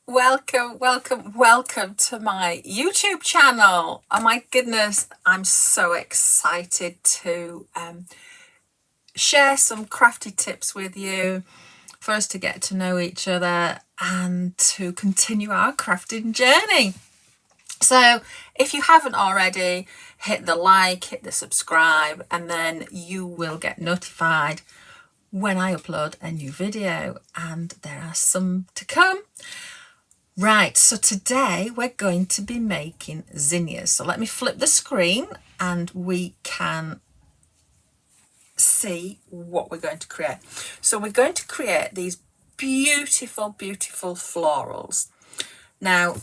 Welcome, welcome, welcome to my YouTube channel. Oh my goodness, I'm so excited to share some crafty tips with you for us to get to know each other and to continue our crafting journey. So if you haven't already, hit the like, hit the subscribe, and then you will get notified when I upload a new video, and there are some to come. Right, so today we're going to be making zinnias. So let me flip the screen and we can see what we're going to create. So we're going to create these beautiful, beautiful florals. Now,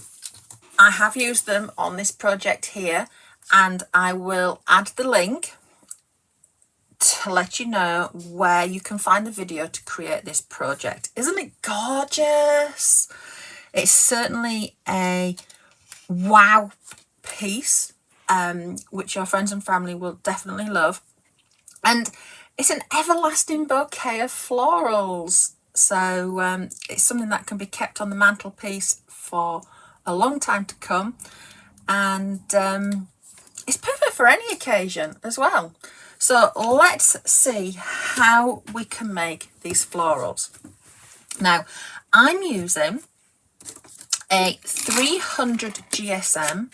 I have used them on this project here, and I will add the link to let you know where you can find the video to create this project. Isn't it gorgeous? It's certainly a wow piece, which your friends and family will definitely love. And it's an everlasting bouquet of florals. So it's something that can be kept on the mantelpiece for a long time to come. And it's perfect for any occasion as well. So let's see how we can make these florals. Now, I'm using a 300 GSM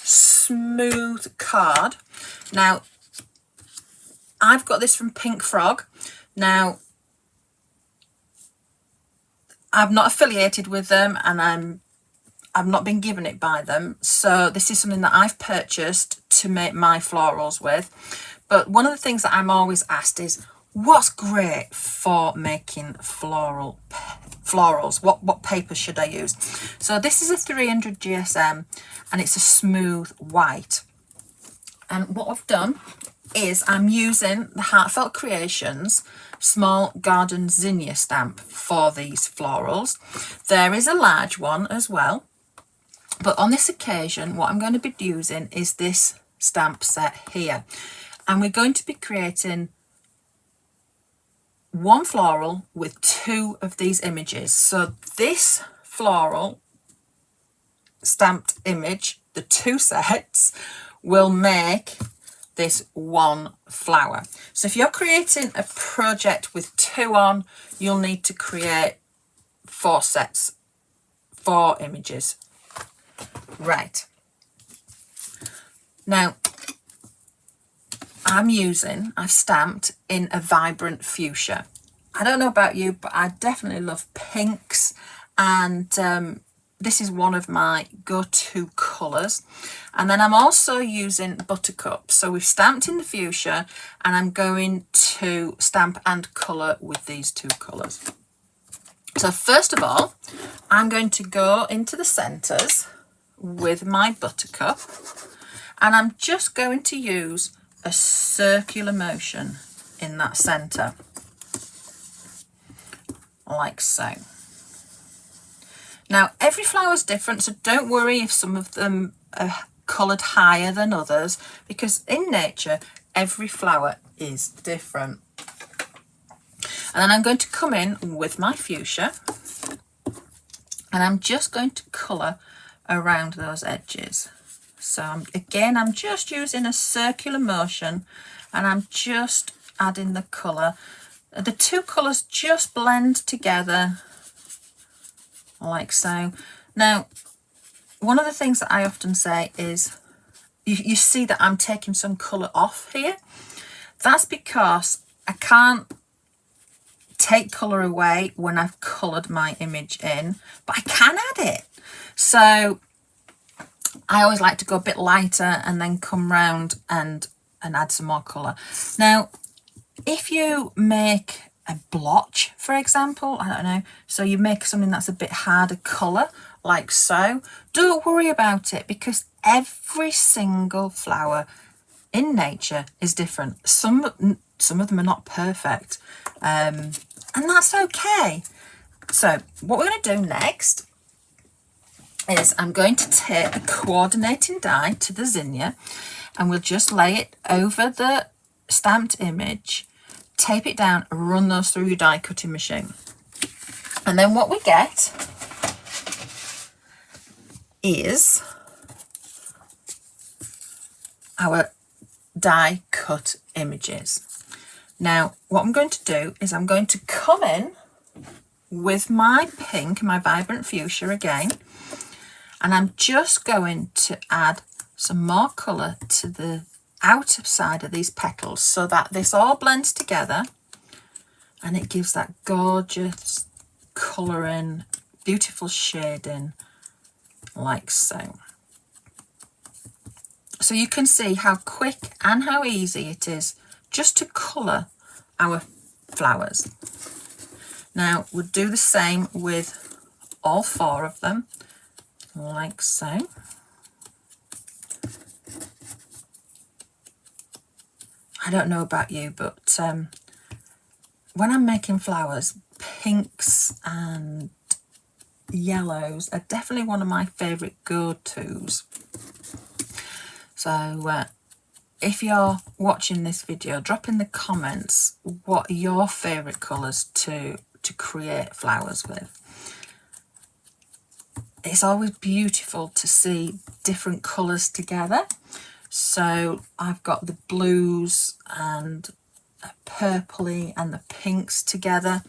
smooth card. Now, I've got this from Pink Frog. Now, I'm not affiliated with them, and I've not been given it by them. So this is something that I've purchased to make my florals with. But one of the things that I'm always asked is, what's great for making florals? What paper should I use? So this is a 300 GSM and it's a smooth white. And what I've done is I'm using the Heartfelt Creations small garden zinnia stamp for these florals. There is a large one as well, but on this occasion what I'm going to be using is this stamp set here, and we're going to be creating one floral with two of these images. So this floral stamped image, the two sets, will make this one flower. So if you're creating a project with two on, you'll need to create 4 sets, 4 images. Right. Now, I've stamped in a vibrant fuchsia. I don't know about you, but I definitely love pinks, and this is one of my go-to colours. And then I'm also using buttercup. So we've stamped in the fuchsia, and I'm going to stamp and colour with these 2 colours. So first of all, I'm going to go into the centres with my buttercup, and I'm just going to use a circular motion in that centre, like so. Now, every flower is different, so don't worry if some of them are coloured higher than others, because in nature, every flower is different. And then I'm going to come in with my fuchsia, and I'm just going to colour around those edges. So I'm just using a circular motion, and I'm just adding the colour. The 2 colours just blend together like so. Now, one of the things that I often say is, you see that I'm taking some colour off here. That's because I can't take colour away when I've coloured my image in, but I can add it. So I always like to go a bit lighter and then come round and add some more colour. Now, if you make a blotch, for example, I don't know, so you make something that's a bit harder colour, like so, don't worry about it, because every single flower in nature is different. Some of them are not perfect, and that's okay. So what we're going to do next is I'm going to take a coordinating die to the zinnia, and we'll just lay it over the stamped image, tape it down, run those through your die cutting machine. And then what we get is our die cut images. Now what I'm going to do is I'm going to come in with my pink, my vibrant fuchsia again, and I'm just going to add some more colour to the outer side of these petals so that this all blends together and it gives that gorgeous colouring, beautiful shading, like so. So you can see how quick and how easy it is just to colour our flowers. Now we'll do the same with all 4 of them, like so. I don't know about you, but when I'm making flowers, pinks and yellows are definitely one of my favourite go-tos. So if you're watching this video, drop in the comments what are your favourite colours to create flowers with. It's always beautiful to see different colours together. So I've got the blues and a purpley and the pinks together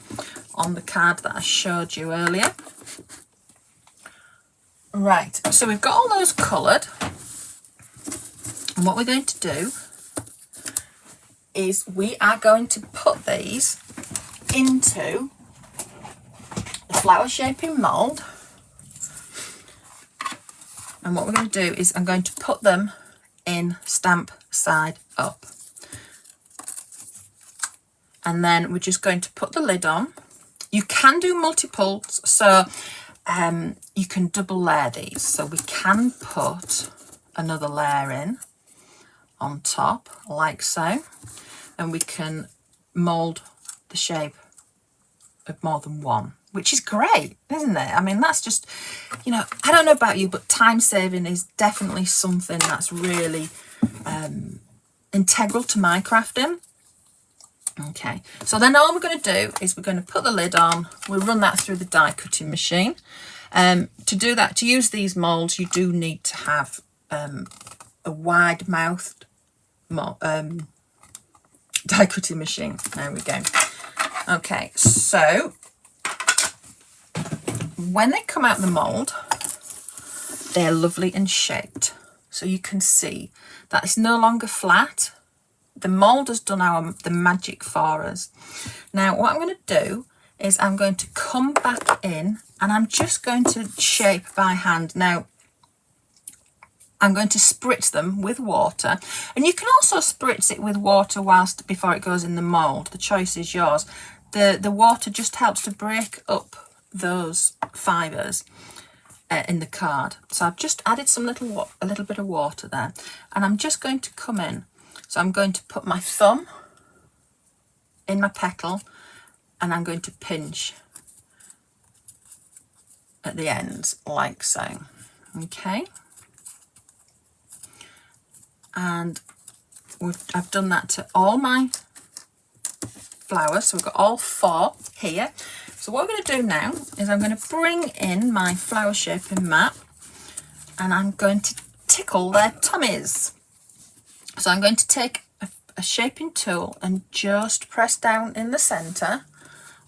on the card that I showed you earlier. Right, so we've got all those coloured, and what we're going to do is we are going to put these into the flower shaping mould, and what we're going to do is I'm going to put them in stamp side up, and then we're just going to put the lid on. You can do multiples, so you can double layer these, so we can put another layer in on top like so, and we can mould the shape of more than one, which is great, isn't it? I mean, that's just, you know, I don't know about you, but time saving is definitely something that's really integral to my crafting. Okay, so then all we're going to do is we're going to put the lid on. We'll run that through the die cutting machine. To do that, to use these moulds, you do need to have a wide mouthed die cutting machine. There we go. Okay, so when they come out of the mould, they're lovely and shaped. So you can see that it's no longer flat. The mould has done the magic for us. Now what I'm going to do is I'm going to come back in and I'm just going to shape by hand. Now I'm going to spritz them with water, and you can also spritz it with water before it goes in the mould. The choice is yours. The water just helps to break up those fibres in the card. So I've just added a little bit of water there, and I'm just going to come in. So I'm going to put my thumb in my petal and I'm going to pinch at the ends like so. Okay, and I've done that to all my flowers, so we've got all 4 here. So what we're going to do now is I'm going to bring in my flower shaping mat and I'm going to tickle their tummies. So I'm going to take a shaping tool and just press down in the centre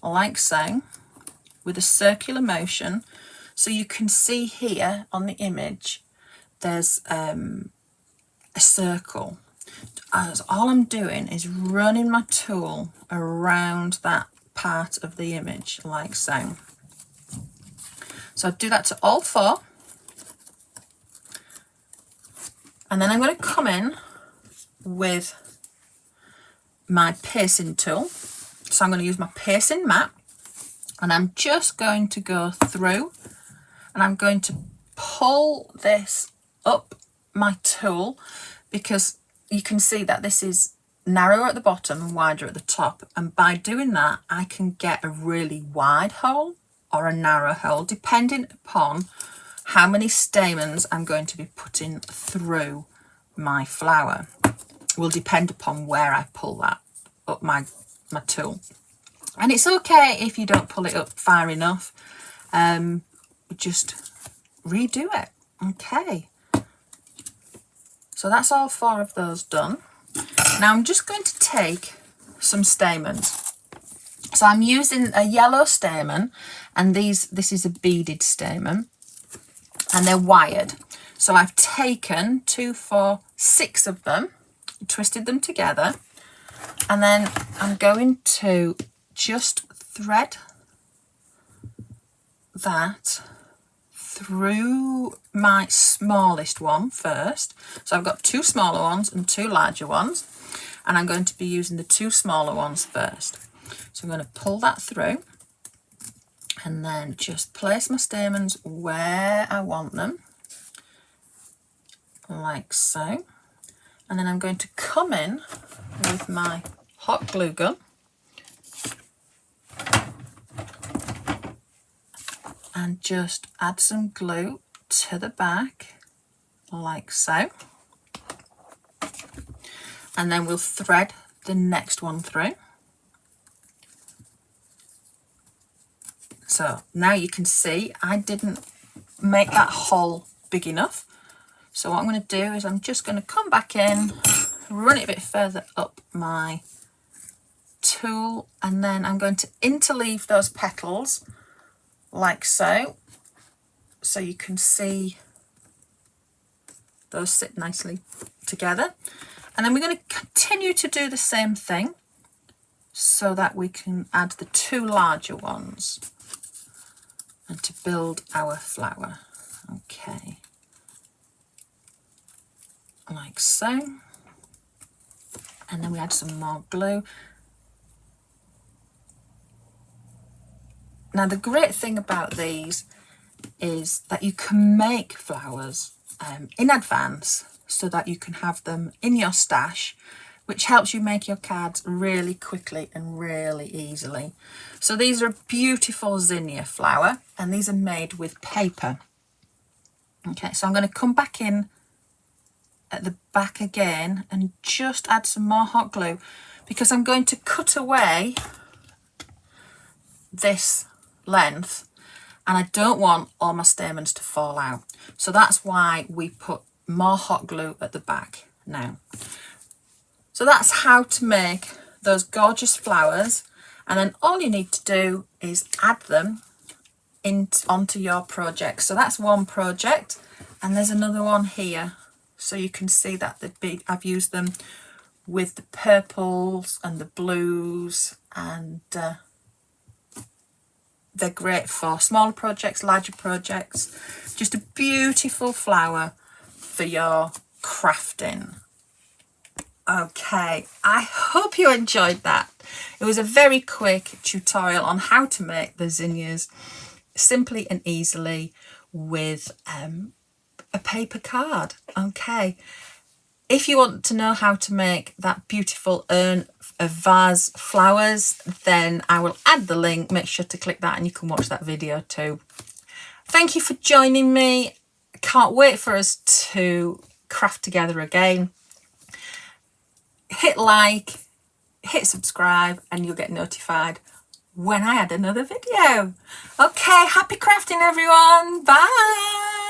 like so with a circular motion. So you can see here on the image there's a circle. As all I'm doing is running my tool around that part of the image like so. So I'll do that to all 4, and then I'm going to come in with my piercing tool. So I'm going to use my piercing mat and I'm just going to go through and I'm going to pull this up my tool, because you can see that this is narrower at the bottom and wider at the top, and by doing that I can get a really wide hole or a narrow hole depending upon how many stamens I'm going to be putting through my flower. Will depend upon where I pull that up my tool. And it's okay if you don't pull it up far enough, just redo it. Okay, so that's all 4 of those done. Now I'm just going to take some stamens. So I'm using a yellow stamen, and this is a beaded stamen, and they're wired. So I've taken 2, 4, 6 of them, twisted them together, and then I'm going to just thread that through my smallest one first. So I've got 2 smaller ones and 2 larger ones, and I'm going to be using the 2 smaller ones first. So I'm going to pull that through and then just place my stamens where I want them, like so. And then I'm going to come in with my hot glue gun and just add some glue to the back, like so. And then we'll thread the next one through. So now you can see I didn't make that hole big enough. So what I'm going to do is I'm just going to come back in, run it a bit further up my tool, and then I'm going to interleave those petals like so. So you can see those sit nicely together. And then we're going to continue to do the same thing so that we can add the 2 larger ones and to build our flower. Okay, like so. And then we add some more glue. Now the great thing about these is that you can make flowers in advance so that you can have them in your stash, which helps you make your cards really quickly and really easily. So these are a beautiful zinnia flower, and these are made with paper. Okay, so I'm going to come back in at the back again and just add some more hot glue, because I'm going to cut away this length and I don't want all my stamens to fall out. So that's why we put more hot glue at the back now. So that's how to make those gorgeous flowers, and then all you need to do is add them onto your project. So that's one project, and there's another one here. So you can see that I've used them with the purples and the blues, and they're great for smaller projects, larger projects. Just a beautiful flower for your crafting. Okay, I hope you enjoyed that. It was a very quick tutorial on how to make the zinnias simply and easily with a paper card. Okay, if you want to know how to make that beautiful urn of vase flowers, then I will add the link. Make sure to click that and you can watch that video too. Thank you for joining me. I can't wait for us to craft together again. Hit like, hit subscribe, and you'll get notified when I add another video. Okay, happy crafting everyone. Bye.